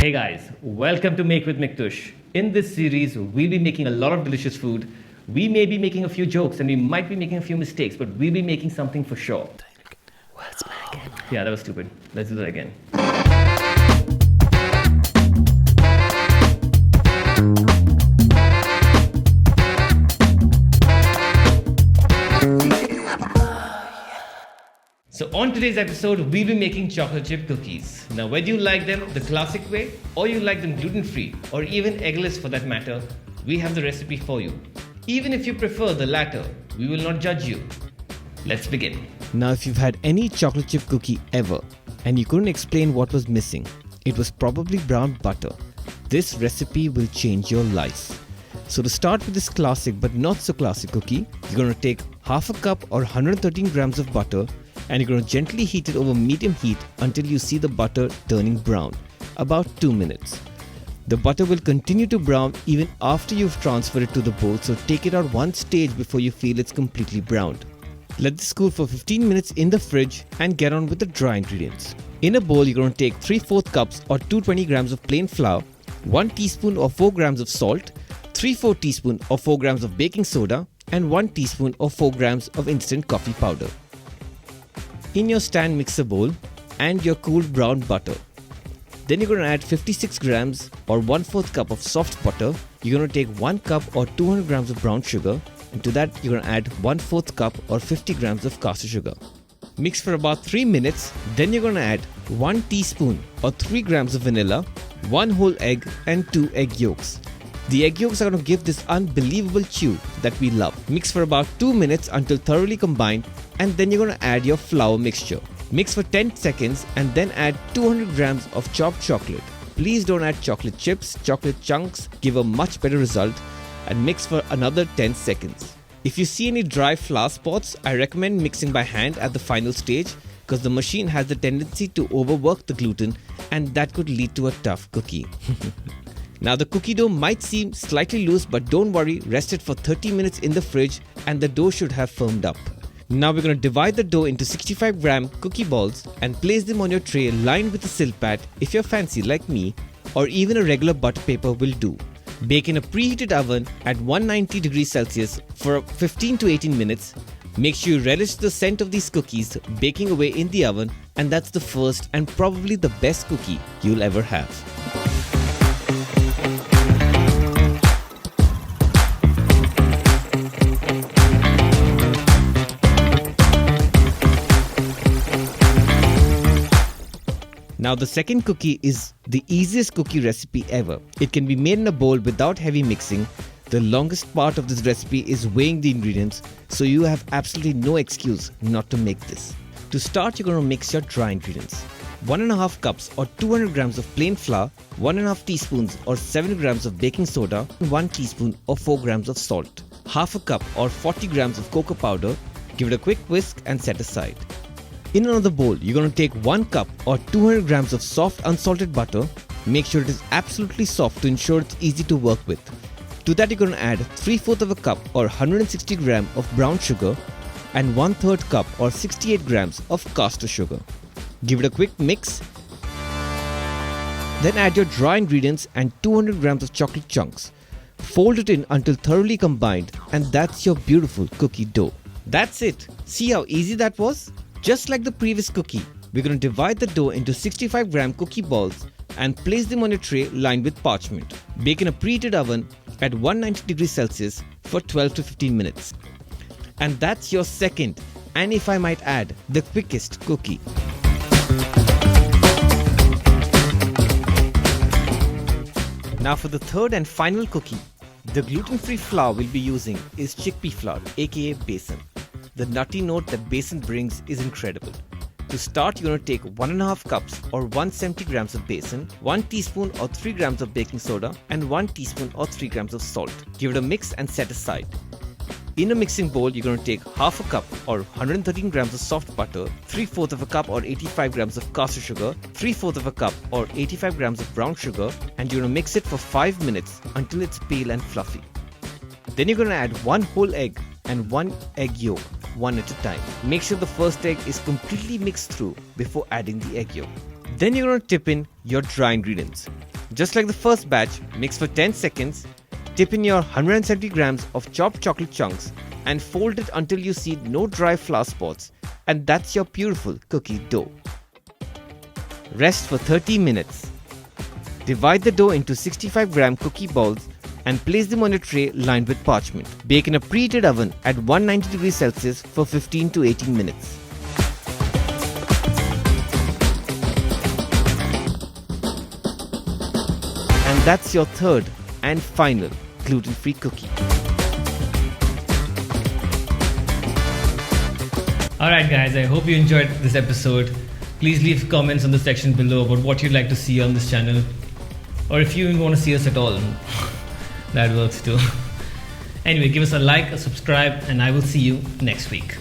Hey guys, welcome to Make with Miktush. In this series, we'll be making a lot of delicious food. We may be making a few jokes and we might be making a few mistakes, but we'll be making something for sure. What's back? Yeah, that was stupid. Let's do that again. So on today's episode, we'll be making chocolate chip cookies. Now, whether you like them the classic way, or you like them gluten-free, or even eggless for that matter, we have the recipe for you. Even if you prefer the latter, we will not judge you. Let's begin. Now, if you've had any chocolate chip cookie ever, and you couldn't explain what was missing, it was probably brown butter. This recipe will change your life. So to start with this classic but not so classic cookie, you're going to take half a cup or 113 grams of butter, and you're going to gently heat it over medium heat until you see the butter turning brown, about 2 minutes. The butter will continue to brown even after you've transferred it to the bowl, so take it out one stage before you feel it's completely browned. Let this cool for 15 minutes in the fridge and get on with the dry ingredients. In a bowl, you're going to take 3/4 cups or 220 grams of plain flour, 1 teaspoon or 4 grams of salt, 3/4 teaspoon or 4 grams of baking soda, and 1 teaspoon or 4 grams of instant coffee powder. In your stand mixer bowl, and your cooled brown butter. Then you're going to add 56 grams or 1/4 cup of soft butter. You're going to take 1 cup or 200 grams of brown sugar, and to that you're going to add 1/4 cup or 50 grams of Castor Sugar. Mix for about 3 minutes, then you're going to add 1 teaspoon or 3 grams of vanilla, 1 whole egg and 2 egg yolks. The egg yolks are going to give this unbelievable chew that we love. Mix for about 2 minutes until thoroughly combined, and then you're going to add your flour mixture. Mix for 10 seconds and then add 200 grams of chopped chocolate. Please don't add chocolate chips, chocolate chunks give a much better result, and mix for another 10 seconds. If you see any dry flour spots, I recommend mixing by hand at the final stage because the machine has the tendency to overwork the gluten and that could lead to a tough cookie. Now the cookie dough might seem slightly loose, but don't worry, rest it for 30 minutes in the fridge and the dough should have firmed up. Now we're going to divide the dough into 65 gram cookie balls and place them on your tray lined with a silk pad if you're fancy like me, or even a regular butter paper will do. Bake in a preheated oven at 190 degrees Celsius for 15 to 18 minutes. Make sure you relish the scent of these cookies baking away in the oven, and that's the first and probably the best cookie you'll ever have. Now the second cookie is the easiest cookie recipe ever. It can be made in a bowl without heavy mixing. The longest part of this recipe is weighing the ingredients, so you have absolutely no excuse not to make this. To start, you're going to mix your dry ingredients. 1.5 cups or 200 grams of plain flour, 1.5 teaspoons or 7 grams of baking soda, 1 teaspoon or 4 grams of salt, half a cup or 40 grams of cocoa powder. Give it a quick whisk and set aside. In another bowl, you're going to take 1 cup or 200 grams of soft unsalted butter. Make sure it is absolutely soft to ensure it's easy to work with. To that, you're going to add 3/4 of a cup or 160 grams of brown sugar and 1/3 cup or 68 grams of Castor Sugar. Give it a quick mix. Then add your dry ingredients and 200 grams of chocolate chunks. Fold it in until thoroughly combined, and that's your beautiful cookie dough. That's it. See how easy that was? Just like the previous cookie, we're going to divide the dough into 65 gram cookie balls and place them on your tray lined with parchment. Bake in a preheated oven at 190 degrees Celsius for 12 to 15 minutes. And that's your second, and if I might add, the quickest cookie. Now for the third and final cookie, the gluten-free flour we'll be using is chickpea flour, aka Besan. The nutty note that Besan brings is incredible. To start, you're going to take 1.5 cups or 170 grams of Besan, 1 teaspoon or 3 grams of baking soda, and 1 teaspoon or 3 grams of salt. Give it a mix and set aside. In a mixing bowl, you're going to take half a cup or 113 grams of soft butter, 3/4 of a cup or 85 grams of Castor Sugar, 3/4 of a cup or 85 grams of brown sugar, and you're going to mix it for 5 minutes until it's pale and fluffy. Then you're going to add 1 whole egg and 1 egg yolk, one at a time. Make sure the first egg is completely mixed through before adding the egg yolk. Then you're going to tip in your dry ingredients. Just like the first batch, mix for 10 seconds, dip in your 170 grams of chopped chocolate chunks and fold it until you see no dry flour spots, and that's your beautiful cookie dough. Rest for 30 minutes. Divide the dough into 65-gram cookie balls and place them on a tray lined with parchment. Bake in a preheated oven at 190 degrees Celsius for 15 to 18 minutes. And that's your third and final gluten-free cookie. Alright guys, I hope you enjoyed this episode. Please leave comments on the section below about what you'd like to see on this channel. Or if you even want to see us at all, that works too. Anyway, give us a like, a subscribe, and I will see you next week.